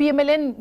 PMLN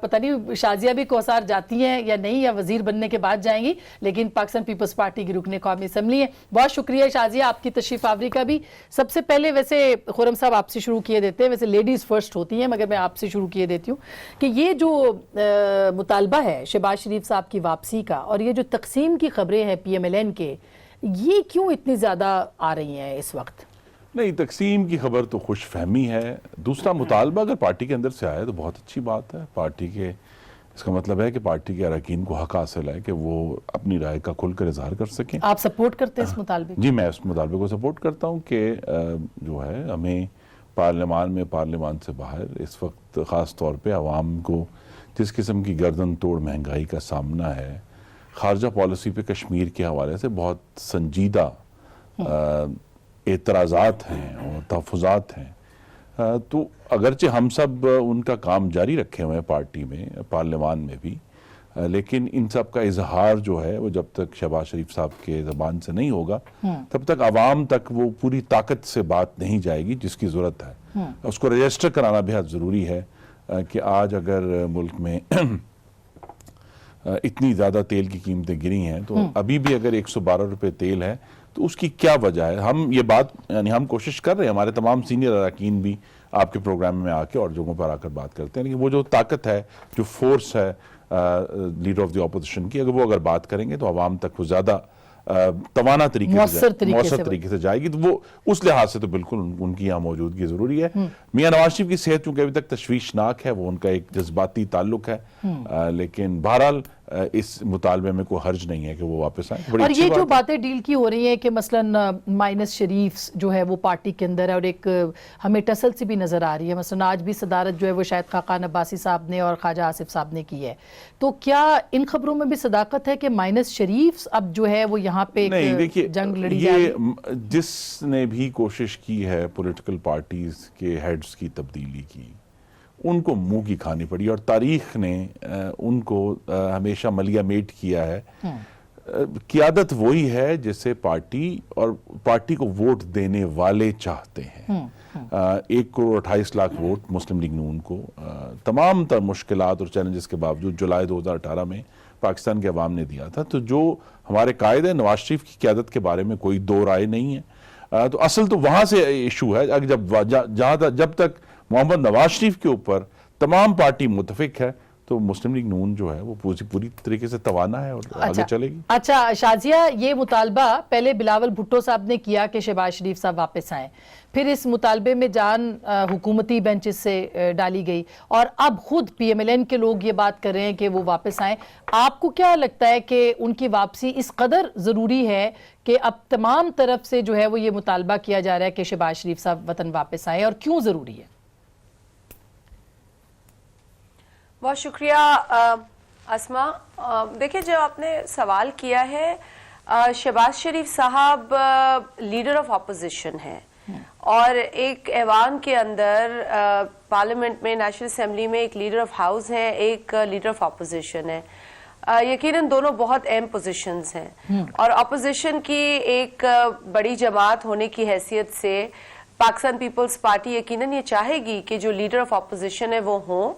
پتہ نہیں شازیہ بھی کوثار جاتی ہیں یا نہیں، یا وزیر بننے کے بعد جائیں گی، لیکن پاکستان پیپلز پارٹی کی رکن قومی اسمبلی ہیں. بہت شکریہ شازیہ آپ کی تشریف آوری کا بھی. سب سے پہلے ویسے خرم صاحب آپ سے شروع کیے دیتے ہیں، ویسے لیڈیز فرسٹ ہوتی ہیں مگر میں آپ سے شروع کیے دیتی ہوں کہ یہ جو مطالبہ ہے شہباز شریف صاحب کی واپسی کا، اور یہ جو تقسیم کی خبریں ہیں پی ایم ایل این کے، یہ کیوں اتنی زیادہ آ رہی ہیں اس وقت؟ نہیں، تقسیم کی خبر تو خوش فہمی ہے. دوسرا مطالبہ اگر پارٹی کے اندر سے آئے تو بہت اچھی بات ہے. پارٹی کے اس کا مطلب ہے کہ پارٹی کے اراکین کو حق حاصل ہے کہ وہ اپنی رائے کا کھل کر اظہار کر سکیں. آپ سپورٹ کرتے ہیں اس مطالبے؟ جی میں اس مطالبے کو سپورٹ کرتا ہوں کہ جو ہے ہمیں پارلیمان میں، پارلیمان سے باہر اس وقت خاص طور پہ عوام کو جس قسم کی گردن توڑ مہنگائی کا سامنا ہے، خارجہ پالیسی پہ کشمیر کے حوالے سے بہت سنجیدہ اعتراضات ہیں اور تحفظات ہیں. تو اگرچہ ہم سب ان کا کام جاری رکھے ہوئے ہیں پارٹی میں، پارلیمان میں بھی، لیکن ان سب کا اظہار جو ہے وہ جب تک شہباز شریف صاحب کے زبان سے نہیں ہوگا تب تک عوام تک وہ پوری طاقت سے بات نہیں جائے گی جس کی ضرورت ہے. اس کو رجسٹر کرانا بہت ضروری ہے کہ آج اگر ملک میں اتنی زیادہ تیل کی قیمتیں گری ہیں تو ابھی بھی اگر 112 روپے تیل ہے تو اس کی کیا وجہ ہے. ہم یہ بات یعنی ہم کوشش کر رہے ہیں، ہمارے تمام سینئر اراکین بھی آپ کے پروگرام میں آ کے اور جگہوں پر آ کر بات کرتے ہیں، لیکن وہ جو طاقت ہے، جو فورس ہے لیڈر آف دی اپوزیشن کی، اگر وہ بات کریں گے تو عوام تک وہ زیادہ توانا مؤثر طریقے سے جائے گی. تو وہ اس لحاظ سے تو بالکل ان کی یہاں موجودگی ضروری ہے. میاں نواز شریف کی صحت چونکہ ابھی تک تشویشناک ہے، وہ ان کا ایک جذباتی تعلق ہے، لیکن بہرحال اس مطالبے میں کوئی حرج نہیں ہے کہ وہ واپس آئیں. اور یہ جو باتیں ڈیل کی ہو رہی ہیں کہ مثلا مائنس شریف جو ہے وہ پارٹی کے اندر ہے اور ایک ہمیں ٹسل سی بھی نظر آ رہی ہے، مثلا آج بھی صدارت جو ہے وہ شاید خاقان عباسی صاحب نے اور خواجہ آصف صاحب نے کی ہے، تو کیا ان خبروں میں بھی صداقت ہے کہ مائنس شریف اب جو ہے وہ یہاں پہ ایک جنگ لڑی جا رہی ہے؟ جس نے بھی کوشش کی ہے پولیٹیکل پارٹیز کے ہیڈز کی تبدیلی کی، ان کو منہ کی کھانی پڑی، اور تاریخ نے ان کو ہمیشہ ملیہ میٹ کیا ہے. قیادت وہی ہے جسے پارٹی اور پارٹی کو ووٹ دینے والے چاہتے ہیں. 1.28 کروڑ ووٹ مسلم لیگ نون کو تمام تر مشکلات اور چیلنجز کے باوجود جولائی 2018 میں پاکستان کے عوام نے دیا تھا. تو جو ہمارے قائد ہیں نواز شریف کی قیادت کے بارے میں کوئی دو رائے نہیں ہے. تو اصل تو وہاں سے ایشو ہے. جب تک محمد نواز شریف کے اوپر تمام پارٹی متفق ہے تو مسلم لیگ نون جو ہے وہ پوری طریقے سے توانا ہے اور آگے چلے گی. اچھا شازیہ، یہ مطالبہ پہلے بلاول بھٹو صاحب نے کیا کہ شہباز شریف صاحب واپس آئیں، پھر اس مطالبے میں جان حکومتی بینچز سے ڈالی گئی، اور اب خود پی ایم ایل این کے لوگ یہ بات کر رہے ہیں کہ وہ واپس آئیں. آپ کو کیا لگتا ہے کہ ان کی واپسی اس قدر ضروری ہے کہ اب تمام طرف سے جو ہے وہ یہ مطالبہ کیا جا رہا ہے کہ شہباز شریف صاحب وطن واپس آئیں، اور کیوں ضروری ہے؟ بہت شکریہ اسما. دیکھیں، جو آپ نے سوال کیا ہے، شہباز شریف صاحب لیڈر آف اپوزیشن ہیں، اور ایک ایوان کے اندر پارلیمنٹ میں، نیشنل اسمبلی میں ایک لیڈر آف ہاؤس ہے، ایک لیڈر آف اپوزیشن ہے. یقیناً دونوں بہت اہم پوزیشنز ہیں، اور اپوزیشن کی ایک بڑی جماعت ہونے کی حیثیت سے پاکستان پیپلز پارٹی یقیناً یہ چاہے گی کہ جو لیڈر آف اپوزیشن ہے وہ ہوں،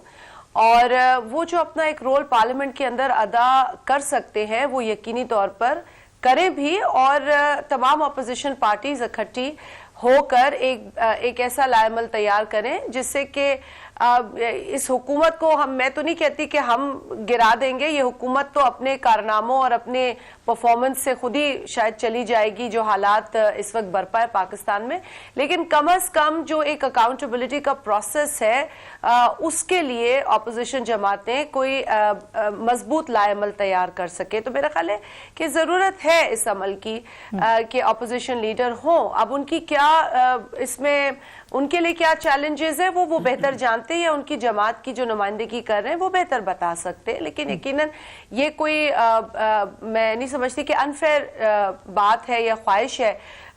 اور وہ جو اپنا ایک رول پارلیمنٹ کے اندر ادا کر سکتے ہیں وہ یقینی طور پر کریں بھی، اور تمام اپوزیشن پارٹیز اکٹھی ہو کر ایک ایسا لائحہ عمل تیار کریں جس سے کہ اس حکومت کو میں تو نہیں کہتی کہ ہم گرا دیں گے، یہ حکومت تو اپنے کارناموں اور اپنے پرفارمنس سے خود ہی شاید چلی جائے گی جو حالات اس وقت برپا ہے پاکستان میں، لیکن کم از کم جو ایک اکاؤنٹیبلٹی کا پروسیس ہے اس کے لیے اپوزیشن جماعتیں کوئی مضبوط لائحہ عمل تیار کر سکے. تو میرا خیال ہے کہ ضرورت ہے اس عمل کی کہ اپوزیشن لیڈر ہوں. اب ان کی کیا اس میں ان کے لیے کیا چیلنجز ہیں وہ بہتر جانتے ہیں، یا ان کی جماعت کی جو نمائندگی کر رہے ہیں وہ بہتر بتا سکتے ہیں، لیکن یقیناً یہ کوئی میں نہیں سمجھتی کہ انفیئر بات ہے یا خواہش ہے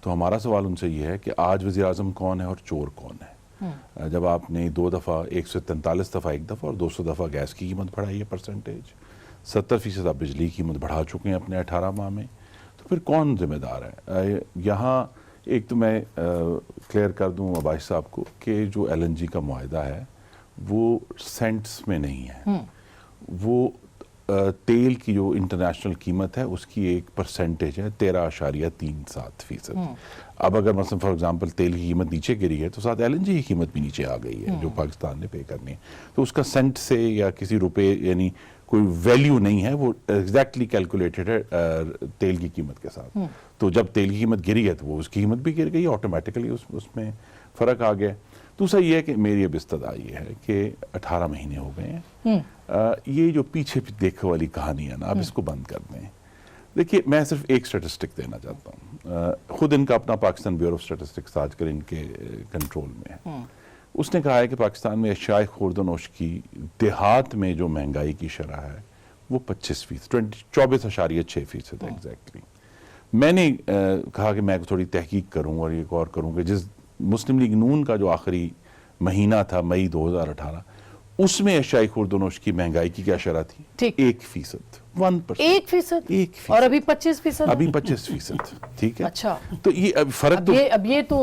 تو ہمارا سوال ان سے یہ ہے کہ آج وزیر اعظم کون ہے اور چور کون ہے؟ جب آپ نے 2 دفعہ 143 دفعہ ایک دفعہ اور 200 دفعہ گیس کی قیمت بڑھائی ہے پرسنٹیج، 70% آپ بجلی کی قیمت بڑھا چکے ہیں اپنے 18 ماہ میں، تو پھر کون ذمہ دار ہے؟ یہاں ایک تو میں کلیئر کر دوں عباس صاحب کو کہ جو LNG کا معاہدہ ہے وہ سینٹس میں نہیں ہے، وہ تیل کی جو انٹرنیشنل قیمت ہے اس کی ایک پرسنٹیج ہے 13.37%۔ اب اگر مثلا فار ایگزامپل تیل کی قیمت نیچے گری ہے تو ساتھ LNG کی قیمت بھی نیچے آ گئی ہے جو پاکستان نے پے کرنی ہے، تو اس کا سینٹ سے یا کسی روپے یعنی کوئی ویلیو نہیں ہے، وہ ایگزیکٹلی کیلکولیٹڈ ہے تیل کی قیمت کے ساتھ۔ تو جب تیل کی قیمت گری ہے تو وہ اس کی قیمت بھی گر گئی، آٹومیٹکلی اس میں فرق آ گیا۔ دوسرا یہ ہے کہ میری اب استدعا یہ ہے کہ 18 مہینے ہو گئے ہیں، یہ جو پیچھے دیکھنے والی کہانی ہے نا، اب اس کو بند کر دیں۔ دیکھیے میں صرف ایک سٹیٹسٹک دینا چاہتا ہوں، خود ان کا اپنا پاکستان بیورو آف سٹیٹسٹکس آج کل ان کے کنٹرول میں ہے، اس نے کہا ہے کہ پاکستان میں اشیاء خورد و نوش کی دیہات میں جو مہنگائی کی شرح ہے وہ 25%، 24.6% ایگزیکٹلی۔ میں نے کہا کہ میں تھوڑی تحقیق کروں اور یہ غور کروں کہ جس مسلم لیگ نون کا جو آخری مہینہ تھا مئی 2018 اس میں اشیاء خورد و نوش کی مہنگائی کی کیا شرح تھی؟ 1%، 1%، اور ابھی 25%، ابھی 25%، ٹھیک ہے۔ اچھا، تو یہ فرق تو اب یہ تو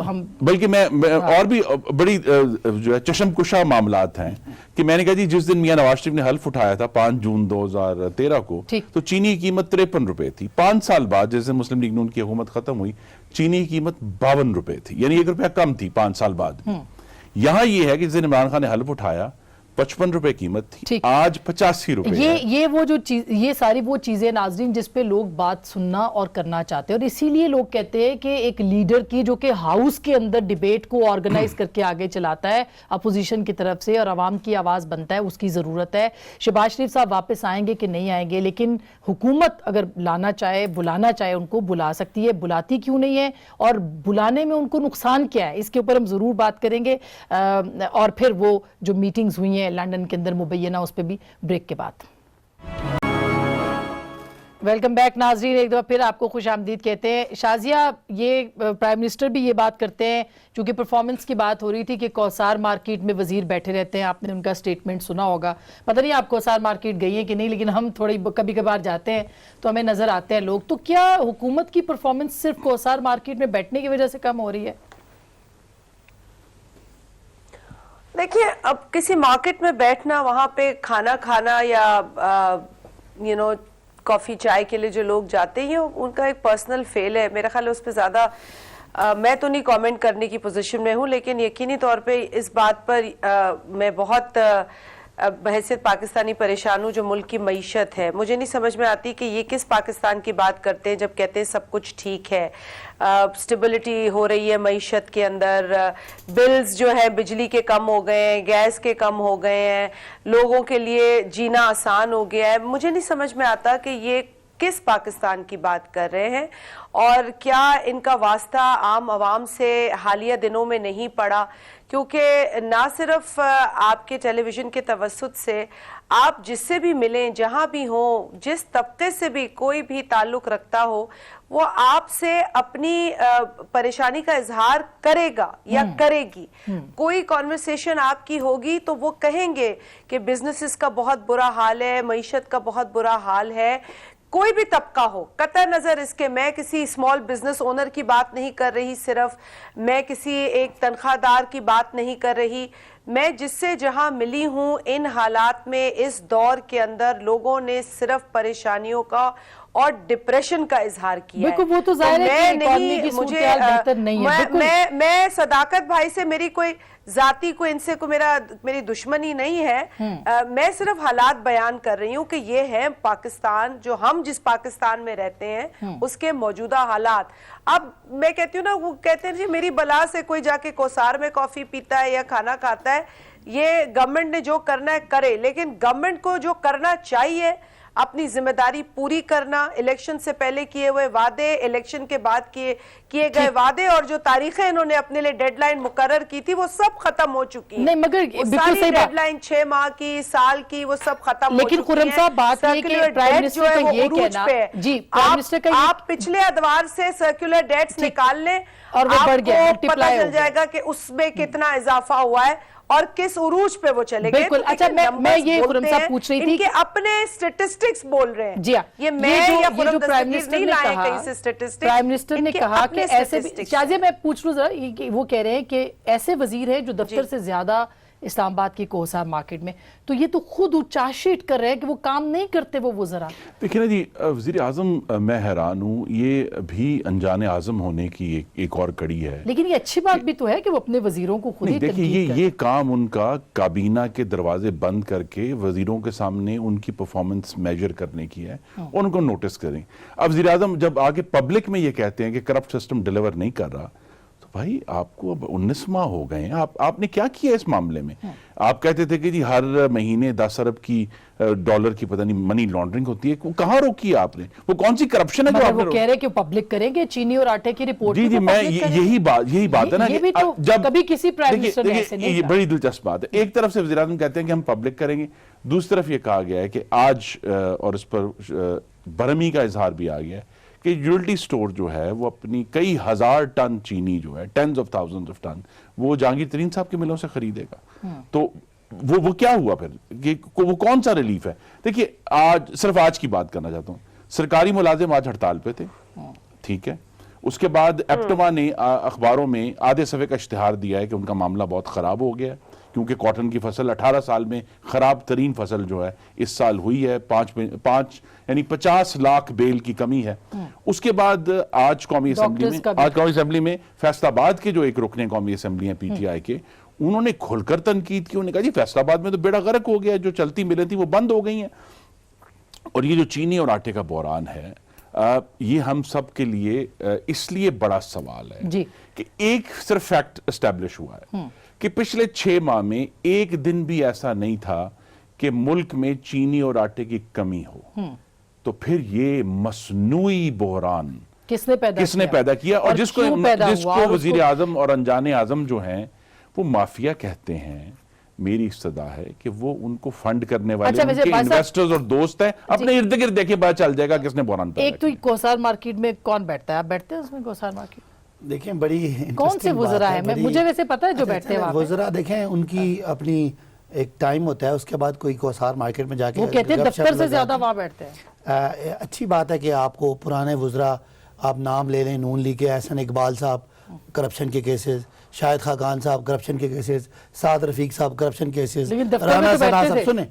ہم بلکہ میں اور بھی بڑی جو ہے چشم کشا معاملات ہیں کہ میں نے کہا جی جس دن میاں نواز شریف نے حلف اٹھایا تھا 5 جون 2013 کو، تو چینی کی قیمت 53 روپے تھی، 5 سال بعد جیسے مسلم لیگ نون کی حکومت ختم ہوئی چینی کی قیمت 52 روپے تھی، یعنی 1 روپیہ کم تھی 5 سال بعد۔ یہاں یہ ہے کہ جس دن عمران خان نے حلف اٹھایا 55 روپے قیمت تھی، آج 85 روپے ہے۔ یہ وہ جو چیز، یہ ساری وہ چیزیں ناظرین جس پہ لوگ بات سننا اور کرنا چاہتے ہیں، اور اسی لیے لوگ کہتے ہیں کہ ایک لیڈر کی جو کہ ہاؤس کے اندر ڈیبیٹ کو آرگنائز کر کے آگے چلاتا ہے اپوزیشن کی طرف سے اور عوام کی آواز بنتا ہے، اس کی ضرورت ہے۔ شہباز شریف صاحب واپس آئیں گے کہ نہیں آئیں گے، لیکن حکومت اگر لانا چاہے، بلانا چاہے، ان کو بلا سکتی ہے، بلاتی کیوں نہیں ہے اور بلانے میں ان کو نقصان کیا ہے، اس کے اوپر ہم ضرور بات کریں گے۔ اور پھر وہ جو میٹنگز ہوئی ہیں لنڈن کے اندر مبینہ، اس پہ بھی بریک کے بعد۔ ویلکم بیک ناظرین، ایک دفعہ پھر آپ کو خوش آمدید کہتے ہیں۔ شازیہ، یہ پرائم منسٹر بھی یہ بات کرتے ہیں، چونکہ پرفارمنس کی بات ہو رہی تھی کہ کوثر مارکیٹ میں وزیر بیٹھے رہتے ہیں، آپ نے ان کا سٹیٹمنٹ سنا ہوگا، پتہ نہیں آپ کوثر مارکیٹ گئی ہیں کہ نہیں، لیکن ہم تھوڑی کبھی کبھار جاتے ہیں تو ہمیں نظر آتے ہیں لوگ۔ تو کیا حکومت کی پرفارمنس صرف کوثر مارکیٹ میں بیٹھنے کی وجہ سے کم ہو رہی ہے؟ دیکھیے، اب کسی مارکیٹ میں بیٹھنا، وہاں پہ کھانا کھانا یا کافی چائے کے لیے جو لوگ جاتے ہیں ان کا ایک پرسنل فیل ہے، میرا خیال ہے اس پہ زیادہ میں تو نہیں کامنٹ کرنے کی پوزیشن میں ہوں، لیکن یقینی طور پہ اس بات پر میں بہت بحیثیت پاکستانی پریشان ہوں جو ملک کی معیشت ہے۔ مجھے نہیں سمجھ میں آتی کہ یہ کس پاکستان کی بات کرتے ہیں جب کہتے ہیں سب کچھ ٹھیک ہے، سٹیبلٹی ہو رہی ہے معیشت کے اندر، بلز جو ہے بجلی کے کم ہو گئے ہیں، گیس کے کم ہو گئے ہیں، لوگوں کے لیے جینا آسان ہو گیا ہے۔ مجھے نہیں سمجھ میں آتا کہ یہ کس پاکستان کی بات کر رہے ہیں، اور کیا ان کا واسطہ عام عوام سے حالیہ دنوں میں نہیں پڑا، کیونکہ نہ صرف آپ کے ٹیلی ویژن کے توسط سے آپ جس سے بھی ملیں، جہاں بھی ہوں، جس طبقے سے بھی کوئی بھی تعلق رکھتا ہو، وہ آپ سے اپنی پریشانی کا اظہار کرے گا یا کرے گی۔ کوئی کانورسیشن آپ کی ہوگی تو وہ کہیں گے کہ بزنسز کا بہت برا حال ہے، معیشت کا بہت برا حال ہے، کوئی بھی طبقہ ہو، قطع نظر اس کے میں کسی اسمال بزنس اونر کی بات نہیں کر رہی، صرف میں کسی ایک تنخواہ دار کی بات نہیں کر رہی، میں جس سے جہاں ملی ہوں ان حالات میں اس دور کے اندر لوگوں نے صرف پریشانیوں کا اور ڈپریشن کا اظہار کیا ہے۔ بالکل، وہ تو ظاہر ہے کہ اکانومی کی صورتحال بہتر نہیں ہے۔ میں صداقت بھائی سے میری کوئی ذاتی کوئی ان سے میری دشمنی نہیں ہے، میں صرف حالات بیان کر رہی ہوں کہ یہ ہے پاکستان، جو ہم جس پاکستان میں رہتے ہیں اس کے موجودہ حالات۔ اب میں کہتی ہوں نا، وہ کہتے ہیں جی میری بلا سے کوئی جا کے کوثر میں کافی پیتا ہے یا کھانا کھاتا ہے، یہ گورنمنٹ نے جو کرنا ہے کرے، لیکن گورنمنٹ کو جو کرنا چاہیے اپنی ذمہ داری پوری کرنا، الیکشن سے پہلے کیے ہوئے وعدے، الیکشن کے بعد کیے گئے وعدے، اور جو تاریخیں انہوں نے اپنے لیے ڈیڈ لائن مقرر کی تھی وہ سب ختم ہو چکی ہیں. نہیں مگر وہ بالکل ساری صحیح بات. ڈیڈ لائن 6 ماہ کی، سال کی، وہ سب ختم ہو چکی ہیں. لیکن خرم صاحب بات یہ کہ پرائم منسٹر کا یہ کہنا، جی پرائم منسٹر کا آپ پچھلے ادوار سے سرکولر ڈیٹس نکال لیں اور وہ بڑھ گیا، آپ کو پتہ چل جائے گا کہ اس میں کتنا اضافہ ہوا ہے اور کس عروج پہ وہ چلے گئے. بالکل. اچھا میں یہ خرم صاحب پوچھ رہی تھی ان کے اپنے سٹیٹسٹکس بول رہے ہیں. جی ہاں، یہ میں یا خرم پرائم دستگیر منسٹر نہیں نے لائے کہا، کہیں سے سٹیٹسٹکس. پرائم منسٹر نے کہا کہ ایسے شازیہ میں پوچھ لوں ذرا، وہ کہہ رہے ہیں کہ ایسے وزیر ہیں جو دفتر سے زیادہ اسلام آباد کی کوہسار مارکیٹ میں، تو یہ تو خود چارج شیٹ کر رہے ہیں کہ وہ کام نہیں کرتے وہ وزراء. دیکھیں نا جی، وزیر اعظم میں حیران ہوں، یہ بھی انجان اعظم ہونے کی ایک اور کڑی ہے. لیکن یہ اچھی بات بھی تو ہے کہ وہ اپنے وزیروں کو خود ہی دیکھیں تنقید کریں. یہ کام ان کا کابینہ کے دروازے بند کر کے وزیروں کے سامنے ان کی پرفارمنس میجر کرنے کی ہے، ان کو نوٹس کریں. اب وزیر اعظم جب آگے پبلک میں یہ کہتے ہیں کہ کرپٹ سسٹم ڈیلیور نہیں کر رہا، بھائی آپ کو اب 19 ماہ ہو گئے ہیں، آپ نے کیا کیا اس معاملے میں؟ آپ کہتے تھے کہ جی ہر مہینے 10 ارب کی ڈالر کی پتہ نہیں منی لانڈرنگ ہوتی ہے، کہاں روکی ہے آپ نے؟ وہ کون سی کرپشن ہے جو آپ نے وہ کہہ رہے کہ پبلک کریں گے چینی اور آٹے کی رپورٹ. جی میں یہی بات ہے نا یہ بھی تو کبھی کسی پرائم منسٹر نے ایسے نہیں یہ کہا. بڑی دلچسپ بات ہے. ایک طرف سے وزیر اعظم کہتے ہیں کہ ہم پبلک کریں گے، دوسری طرف یہ کہا گیا ہے کہ آج اور اس پر برہمی کا اظہار بھی آ گیا ہے کہ یوٹیلٹی سٹور جو ہے وہ اپنی کئی ہزار ٹن چینی جو ہے، tens of thousand of ton, وہ جہانگیر ترین صاحب کی ملوں سے خریدے گا. تو وہ کیا ہوا پھر؟ وہ کون سا ریلیف ہے؟ دیکھیے صرف آج کی بات کرنا چاہتا ہوں. سرکاری ملازم آج ہڑتال پہ تھے، ٹھیک ہے. اس کے بعد ایپٹما نے اخباروں میں آدھے صفحے کا اشتہار دیا ہے کہ ان کا معاملہ بہت خراب ہو گیا ہے کیونکہ کاٹن کی فصل 18 سال میں خراب ترین فصل جو ہے اس سال ہوئی ہے، 50 لاکھ بیل کی کمی ہے. اس کے بعد آج قومی اسمبلی میں فیصل آباد کے جو ایک رکن قومی اسمبلی ہیں پی ٹی آئی کے، انہوں نے کھل کر تنقید کی. انہوں نے کہا جی فیصل آباد میں تو بیڑا غرق ہو گیا، جو چلتی ملیں تھی وہ بند ہو گئی ہیں. اور یہ جو چینی اور آٹے کا بحران ہے، یہ ہم سب کے لیے اس لیے بڑا سوال ہے کہ ایک صرف فیکٹ اسٹیبلش ہوا ہے کہ پچھلے 6 ماہ میں ایک دن بھی ایسا نہیں تھا کہ ملک میں چینی اور آٹے کی کمی ہو. تو پھر یہ مصنوعی بحران کس نے پیدا کیا؟ اور جس کو وزیر اعظم اور انجان اعظم جو ہیں وہ مافیا کہتے ہیں، میری استدعا ہے کہ وہ ان کو فنڈ کرنے والے ان کے انویسٹرز اور دوست ہیں. اپنے ارد گرد دیکھیں پتہ چل جائے گا کس نے بحران پیدا کیا. ایک تو کوہسار مارکیٹ میں کون بیٹھتا ہے؟ آپ بیٹھتے ہیں اس میں کوہسار مارکیٹ؟ دیکھیں بڑی کون سے وزراء ہیں؟ مجھے ویسے پتا ہے جو بیٹھتے ہیں وہاں پہ. وزراء دیکھیں ان کی اپنی ایک ٹائم ہوتا ہے، اس کے بعد کوئی کوہسار مارکیٹ میں جا کے وہ کہتے ہیں دفتر سے زیادہ وہاں بیٹھتے ہیں. اچھی بات ہے کہ آپ کو پرانے وزراء آپ نام لے لیں، نون لیگ کے احسن اقبال صاحب کرپشن کے کیسز، شاہد خاقان صاحب کرپشن کے کیسز، سعد رفیق صاحب کرپشن کیسز، رانا ثنا صاحب. سنیں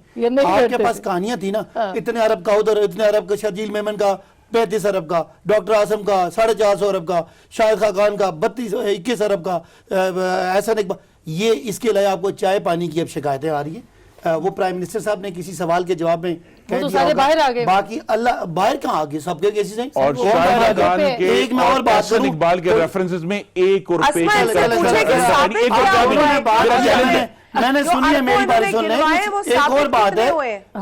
آپ کے پاس کہانیاں تھی نا، اتنے ارب کا ادھر، اتنے ارب کا شرجیل میمن کا، 35 ارب کا، ڈاکٹر عاصم کا 450 ارب کا، شاہد خاقان کا 21 ارب کا، احسن اقبال. یہ اس کے علاوہ آپ کو چائے پانی کی اب شکایتیں آ رہی ہیں. وہ پرائم منسٹر صاحب نے کسی سوال کے جواب میں کہہ دیا ہوگا. باقی اللہ باہر کہاں آگے سب کے کیسز ہیں. اور شاہد خاقان کے اور احسن اقبال کے ریفرنسز میں ایک اور روپے میں نے سنی ہے، میری باری سن لیں. ایک اور بات ہے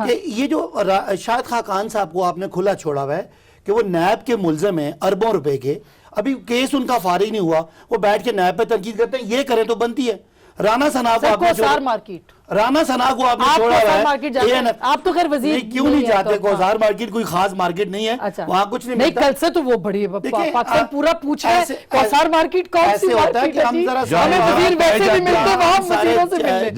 کہ یہ جو شاہد خاقان صاحب کو آپ نے کھلا چھوڑا ہوا ہے کہ وہ نیب کے ملزم ہیں اربوں روپے کے، ابھی کیس ان کا فارغ نہیں ہوا، وہ بیٹھ کے نیب پہ تنقید کرتے ہیں. یہ کریں تو بنتی ہے. رانا ثنا کو آپ نے چھوڑا ہوا ہے. آپ تو خیر وزیر کیوں نہیں چاہتے؟ کوہسار مارکیٹ کوئی خاص مارکیٹ نہیں ہے، وہاں کچھ نہیں ملتا. کل سے تو وہ بڑی پاکستان پورا پوچھ رہا ہے کوہسار مارکیٹ کون سی مارکیٹ ہے؟ ہمیں وزیر ویسے بھی ملتے، وہاں وزیروں سے ملتے.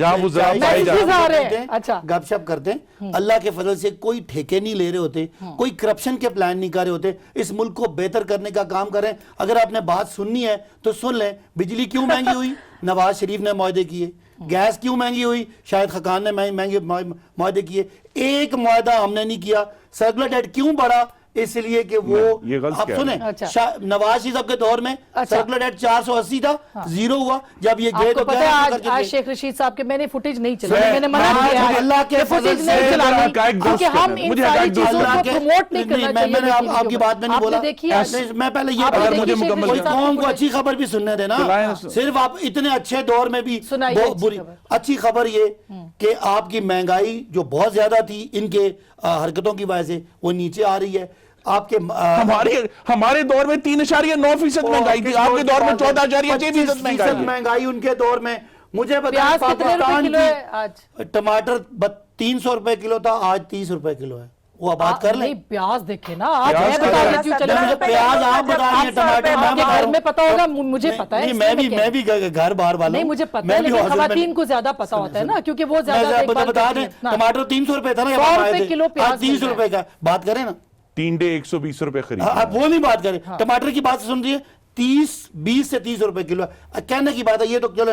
گپ شپ کرتے ہیں. اللہ کے فضل سے کوئی ٹھیکے نہیں لے رہے ہوتے، کوئی کرپشن کے پلان نہیں کر رہے ہوتے. اس ملک کو بہتر کرنے کا کام کریں. اگر آپ نے بات سننی ہے تو سن لیں. بجلی کیوں مہنگی ہوئی؟ نواز شریف نے معاہدے کیے. گیس کیوں مہنگی ہوئی؟ شاہد خاقان نے مہنگے معاہدے کیے. ایک معاہدہ ہم نے نہیں کیا. سرکولر ڈیٹ کیوں بڑھا؟ اس لیے کہ وہ یہ غلط آپ کہہ سنیں اچھا۔ نواز شریف صاحب کے دور میں سرکولر ڈیٹ 480 تھا، زیرو ہوا جب یہ گئے آپ کو تو پتہ ہے آج شیخ رشید صاحب کے میں نے فوٹیج نہیں چلائی، میں نے منع کیا ہے اللہ کے فوٹیج فضل نہیں سے چلانی کیونکہ ہم ان ساری چیزوں کو پروموٹ نہیں کرنا چاہیے۔ میں نے آپ کی بات میں نہیں بولا، میں پہلے یہ آپ نے بتا دیکھی مجھے شیخ مکمل رشید صاحب قوم کی کو اچھی خبر بھی سننے دینا، صرف آپ اتنے اچھے دور میں بھی سنائیے بری اچھی خبر یہ کہ آپ کی مہنگائی جو بہت زیادہ تھی ان کے حرکتوں کی وجہ سے وہ نیچے آ رہی ہے۔ آپ کے ہمارے دور میں 3.9% مہنگائی تھی، آپ کے دور میں 14.6% مہنگائی ان کے دور میں۔ مجھے بتائیں پیاز کتنے روپے پاکستان کلو ہے آج؟ کی ٹماٹر 300 روپے کلو تھا، آج 30 روپے کلو ہے، وہ آباد کر لیں۔ نہیں پیاز دیکھیں نا آج میں بتا رہی ہوں چلے مجھے پیاز آپ بتا رہی ہیں، ٹماٹر میں آپ کے بتا رہا گھر ہوں۔ میں پتا ہوگا، مجھے پتا ہے، میں بھی گھر باہر والا نہیں مجھے پتا ہے، لیکن خواتین کو زیادہ پتا ہوتا ہے نا کیونکہ وہ زیادہ بتا دیں ٹماٹر 300 روپے تھا نا، 100 روپے کلو پیاز 30 روپے کا بات کریں نا، 3 ڈے 120 روپے خرید آپ وہ نہیں بات کریں، ٹماٹر کی بات سن رہی ہے 20 سے 30 روپے کلو، کہنے کی بات ہے یہ تو چلو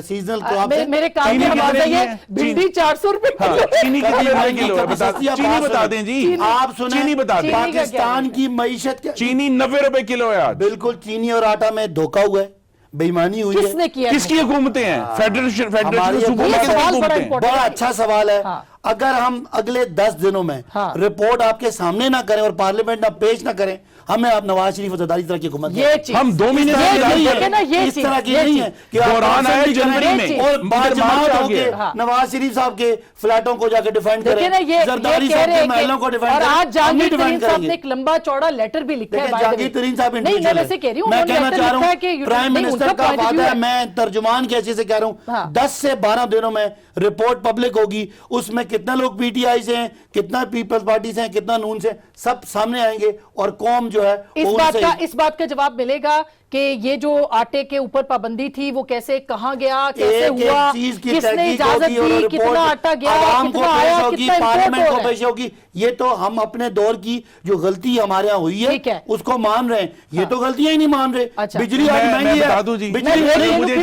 سیزنل کراپ ہے۔ میرے کام میں بات ہے یہ بھنڈی 400 روپے کلو، چینی کتنی روپے کلو ہے؟ چینی بتا دیں جی، آپ سنیں چینی بتا دیں، پاکستان کی معیشت چینی 90 روپے کلو ہے آج۔ بالکل چینی اور آٹا میں دھوکہ ہوا ہے، بے ایمانی ہوئی کس نے ہے۔ کیا کس کی حکومتیں ہیں؟ فیڈریشن صوبوں میں یہ کس کی سوال بڑا حکومتیں ہیں؟ امپورٹنٹ بڑا اچھا سوال ہے۔ ہاں۔ اگر ہم اگلے 10 دنوں میں ہاں۔ رپورٹ آپ کے سامنے نہ کریں اور پارلیمنٹ نہ پیش نہ کریں، ہمیں آپ نواز شریف اور زرداری طرح کی حکومت یہ چیز ہم 2 مہینے اس طرح کی نہیں ہے، یہ اس طرح کی چیز، نہیں ہے کہ آپ دوران آئے اسمبلی جنوری کریں میں اور مارچ باجماعت آ ہو کے گیا۔ ہاں۔ نواز شریف صاحب کے فلیٹوں کو جا کے ڈیفینڈ کریں، دیکھیں نا یہ زرداری کہہ صاحب رہے کے محلوں کو ہیں ڈیفینڈ اور کریں، آج جہانگیر ترین ڈیفینڈ صاحب کریں نے گے۔ ایک لمبا چوڑا لیٹر بھی لکھا ہے دیکھیں by the way۔ جہانگیر ترین صاحب نہیں میں ویسے کہہ رہی ہوں، میں انہوں نے کہنا لیٹر چاہ رہا لکھا ہے کہ ہوں پرائم نہیں، ان منسٹر کا point of view وعدہ ہے، ہے۔ میں ترجمان کی حیثیت سے کہہ رہا ہاں۔ ہوں 10 سے 12 دنوں میں رپورٹ پبلک ہوگی، اس میں کتنا لوگ پی ٹی آئی سے ہیں، کتنا پیپلز پارٹی سے ہیں، کتنا نون سے، سب سامنے آئیں گے اور قوم جو ہے اس بات کا جواب ملے گا کہ یہ جو آٹے کے اوپر پابندی تھی وہ کیسے کہاں گیا، کیسے ہوا، کس نے اجازت دی، کتنا آٹا گیا، کتنا آیا، کتنا پارلیمنٹ کو امپورٹ پیش ہوگی۔ یہ تو ہم اپنے دور کی جو غلطی ہمارے ہاں ہوئی ٹھیک ہے ہے۔ اس کو مان رہے ہیں، یہ تو غلطیاں ہی نہیں مان رہے۔ اچھا۔ بجلی آج میں مہنگی بتا ہے، دوں جی، بجلی مجھے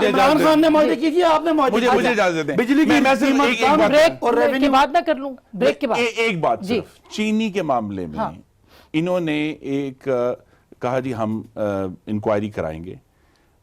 عمران خان نے معاہدے کیجئے، آپ نے معاہدے مجھے کیجئے۔ اجازت دیں، بجلی کی میں صرف قیمت ایک کم بات بریک اور کے ریونیو بعد نہ کر لوں، بریک کے بعد ایک بات جی۔ صرف چینی کے معاملے میں انہوں نے ایک کہا جی ہم انکوائری کرائیں گے۔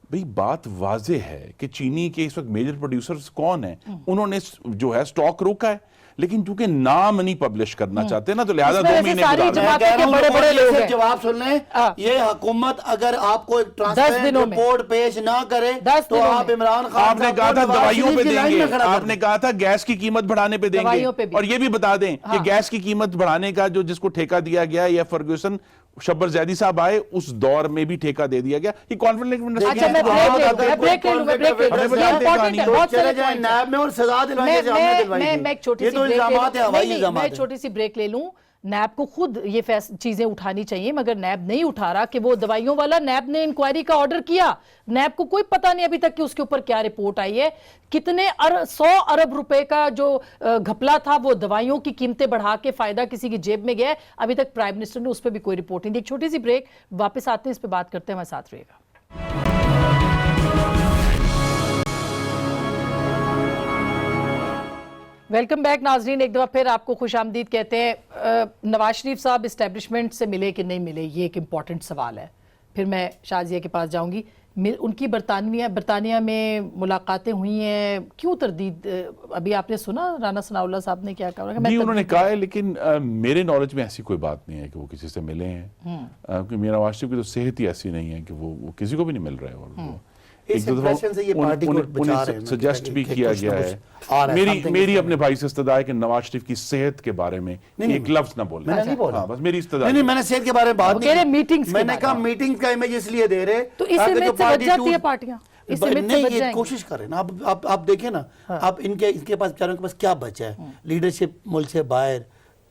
بھئی بات واضح ہے کہ چینی کے اس وقت میجر پروڈیوسرز کون ہیں، انہوں نے جو ہے سٹاک روکا ہے، لیکن چونکہ نام نہیں پبلش کرنا چاہتے نا تو لہذا 2 مہینے ساری گزار جماعت رہے ہیں۔ کے بڑے بڑے لوگ ہیں۔ جواب سن لیں، یہ حکومت اگر آپ کو ایک ٹرانسپیرنٹ دنوں میں رپورٹ پیش نہ کرے 10 تو دنوں آپ میں عمران خان آپ نے کہا تھا دوائیوں پہ دیں گے، آپ نے گے۔ کہا تھا گیس کی قیمت بڑھانے پہ دیں گے، دوائیوں پہ بھی۔ اور یہ بھی بتا دیں کہ گیس کی قیمت بڑھانے کا جس کو ٹھیکہ دیا گیا یا فرگوسن شبر زیدی صاحب آئے اس دور میں بھی ٹھیکہ دے دیا گیا۔ یہ کانفلکٹ اچھا میں بریک لے لوں، یہ امپورٹنٹ ہے، بہت چلے سارے جائیں points ہیں۔ نیب میں اور سزا دلوانے سے ہم نے دلوائی تھی۔ میں ایک چھوٹی یہ سی تو بریک الزامات ہیں، ہوائی میں الزامات ہیں۔ چھوٹی سی بریک لے لوں۔ نیب کو خود یہ چیزیں اٹھانی چاہیے مگر نیب نہیں اٹھا رہا کہ وہ دوائیوں والا نیب نے انکوائری کا آرڈر کیا، نیب کو کوئی پتہ نہیں ابھی تک کہ اس کے اوپر کیا رپورٹ آئی ہے، کتنے 100 ارب روپے کا جو گھپلا تھا وہ دوائیوں کی قیمتیں بڑھا کے فائدہ کسی کی جیب میں گیا ہے، ابھی تک پرائم منسٹر نے اس پہ بھی کوئی رپورٹ نہیں دی۔ ایک چھوٹی سی بریک، واپس آتے ہیں اس پہ بات کرتے ہیں، ہمارے ساتھ رہے گا۔ ویلکم بیک ناظرین، ایک دفعہ پھر آپ کو خوش آمدید کہتے ہیں۔ نواز شریف صاحب اسٹیبلشمنٹ سے ملے کہ نہیں ملے، یہ ایک امپورٹنٹ سوال ہے۔ پھر میں شازیہ کے پاس جاؤں گی۔ ان کی برطانیہ میں ملاقاتیں ہوئی ہیں، کیوں تردید؟ ابھی آپ نے سنا رانا ثناء اللہ صاحب نے کیا کہا؟ نہیں انہوں نے کہا ہے، لیکن میرے نالج میں ایسی کوئی بات نہیں ہے کہ وہ کسی سے ملے ہیں، کیونکہ میرا نواز شریف کی تو صحت ہی ایسی نہیں ہے کہ وہ کسی کو بھی نہیں مل رہا ہے، اور اس امپریشن سے یہ پارٹی کو بچا رہے ہیں، سجیسٹ بھی کیا گیا ہے۔ میری اپنے بھائی سے استدعا ہے کہ نواز شریف کی صحت کے بارے میں ایک لفظ نہ بولیں۔ میں نے نہیں بولا، بس میری استدعا نہیں میں نے صحت کے بارے میں بات نہیں کی، میں نے کہا میٹنگ کا امیج اس لیے دے رہے تو اس امیج سے بچ جاتی ہے پارٹیاں، اس امیج سے بچ نہیں، جائیں یہ گے۔ کوشش کریں نا، آپ دیکھیں نا، اب ان کے پاس بیچاروں کے پاس کیا بچا ہے؟ لیڈرشپ ملک سے باہر،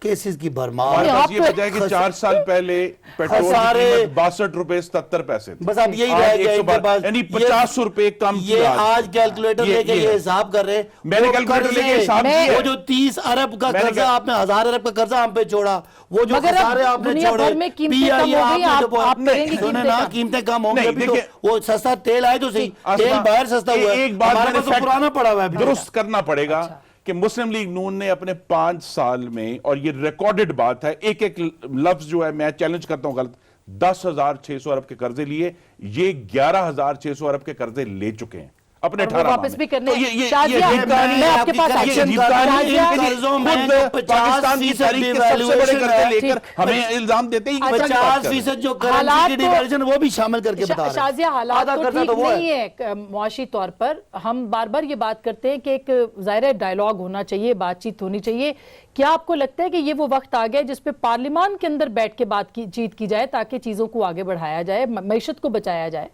کیسز کی بھرمار۔ ہمارے پاس یہ بچا ہے کہ 4 سال پہلے پیٹرول کی قیمت 62 روپے 77 پیسے تھی، بس اب یہی رہ گیا ان کے پاس، یعنی 50 روپے کم کیا۔ یہ آج کیلکولیٹر لے کے یہ حساب کر رہے ہیں، میں نے کیلکولیٹر لے کے حساب کیا، وہ جو 30 ارب کا قرضہ آپ نے 1000 ارب کا قرضہ ہم پہ چھوڑا، وہ جو خسارے آپ نے دنیا چھوڑے، بھر میں قیمتیں کم ہو گئی، آپ کریں گے سنیں نا، قیمتیں کم ہوں گی، ابھی تو وہ سستا تیل آئے تو صحیح، تیل باہر سستا ہوا ہے، ایک بات ہمارے پاس تو پرانا پڑا ہوا ہے۔ درست کرنا پڑے گا کہ مسلم لیگ نون نے اپنے 5 سال میں, اور یہ ریکارڈڈ بات ہے, ایک ایک لفظ جو ہے میں چیلنج کرتا ہوں غلط, 10,600 ارب کے قرضے لیے, یہ 11,600 ارب کے قرضے لے چکے ہیں اپنے 18 ماہ واپس بھی میں. کرنے تو یہ شازیہ میں آپ کے پاس ایکشن پاکستان کی تاریخ کے سب سے بڑے قرضے لے کر ہمیں الزام دیتے ہیں 50% جو کرنسی کی ڈیویژن وہ بھی شامل کر کے بتا رہے ہیں. شازیہ حالات تو ٹھیک نہیں ہے معاشی طور پر. ہم بار بار یہ بات کرتے ہیں کہ ایک ظاہر ڈائیلاگ ہونا چاہیے, بات چیت ہونی چاہیے. کیا آپ کو لگتا ہے کہ یہ وہ وقت آ گیا جس پہ پارلیمان کے اندر بیٹھ کے بات چیت کی جائے تاکہ چیزوں کو آگے بڑھایا جائے, معیشت کو بچایا جائے؟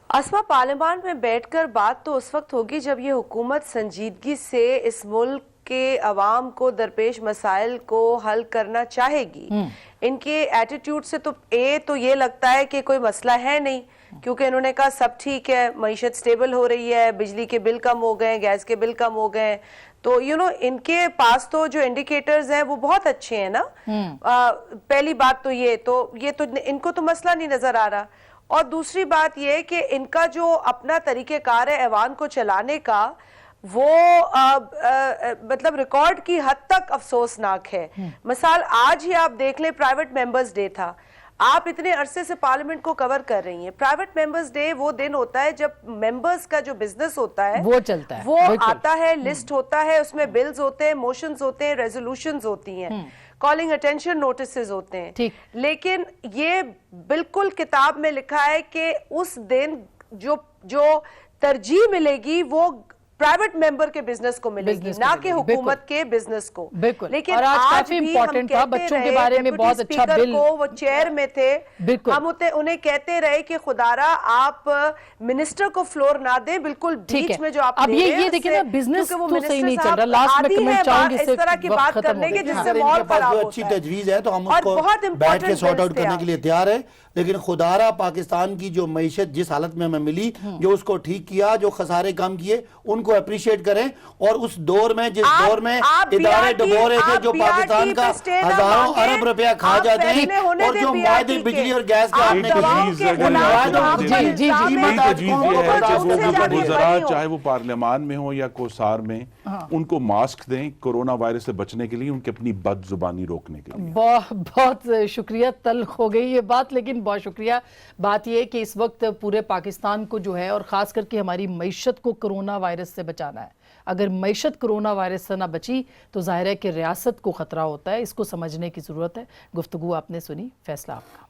اسما, پارلیمان میں بیٹھ کر بات تو اس وقت ہوگی جب یہ حکومت سنجیدگی سے اس ملک کے عوام کو درپیش مسائل کو حل کرنا چاہے گی. ان کے ایٹیٹیوڈ سے تو یہ لگتا ہے کہ کوئی مسئلہ ہے نہیں, کیونکہ انہوں نے کہا سب ٹھیک ہے, معیشت سٹیبل ہو رہی ہے, بجلی کے بل کم ہو گئے, گیس کے بل کم ہو گئے. تو ان کے پاس تو جو انڈیکیٹرز ہیں وہ بہت اچھے ہیں نا. پہلی بات تو یہ تو ان کو تو مسئلہ نہیں نظر آ رہا. اور دوسری بات یہ کہ ان کا جو اپنا طریقہ کار ہے ایوان کو چلانے کا, وہ مطلب ریکارڈ کی حد تک افسوسناک ہے. مثال آج ہی آپ دیکھ لیں, پرائیویٹ ممبرز ڈے تھا. آپ اتنے عرصے سے پارلیمنٹ کو کور کر رہی ہیں. پرائیویٹ ممبرز ڈے وہ دن ہوتا ہے جب ممبرز کا جو بزنس ہوتا ہے وہ چلتا ہے, وہ آتا ہے, لسٹ ہوتا ہے, اس میں بلز ہوتے ہیں, موشنز ہوتے ہیں, ریزولوشنز ہوتی ہیں, کالنگ اٹینشن نوٹسز ہوتے ہیں. لیکن یہ بالکل کتاب میں لکھا ہے کہ اس دن جو ترجیح ملے گی وہ پرائیویٹ ممبر کے بزنس کو ملے گی, نہ کہ حکومت کے بزنس کو. لیکن آج بھی ہم کہتے رہے ڈپٹی اسپیکر کو, وہ چیئر میں تھے, ہم انہیں کہتے رہے کہ خدارا آپ منسٹر کو فلور نہ دیں, بالکل بیچ میں جو آپ اب یہ دیکھیں نا, بزنس تو صحیح نہیں چل رہا. لاسٹ میں کمنٹ چاہوں گی اس طرح کی بات کرنے کے جس سے ماحول خراب ہوتا اچھی تجویز ہے تو ہم اس کو بیٹھ کے سارٹ آؤٹ کرنے کے لیے تیار ہیں. لیکن خدارا پاکستان کی جو معیشت جس حالت میں ہمیں ملی, جو اس کو ٹھیک کیا, جو خسارے کم کیے, ان کو اپریشیٹ کریں. اور اس دور میں جس دور میں ادارے ڈبو رہے تھے, جو پاکستان کا ہزاروں ارب روپیہ کھا جاتے ہیں, اور جو معاہدے بجلی اور گیس کے آپ نے وزراء چاہے وہ پارلیمان میں ہو یا کوسار میں, ان کو ماسک دیں کرونا وائرس سے بچنے کے لیے, ان کی اپنی بد زبانی روکنے کے لیے. بہت شکریہ. تلخ ہو گئی یہ بات, لیکن بہت شکریہ. بات یہ ہے کہ اس وقت پورے پاکستان کو جو ہے, اور خاص کر کے ہماری معیشت کو کرونا وائرس سے بچانا ہے. اگر معیشت کرونا وائرس سے نہ بچی تو ظاہر ہے کہ ریاست کو خطرہ ہوتا ہے. اس کو سمجھنے کی ضرورت ہے. گفتگو آپ نے سنی, فیصلہ آپ کا.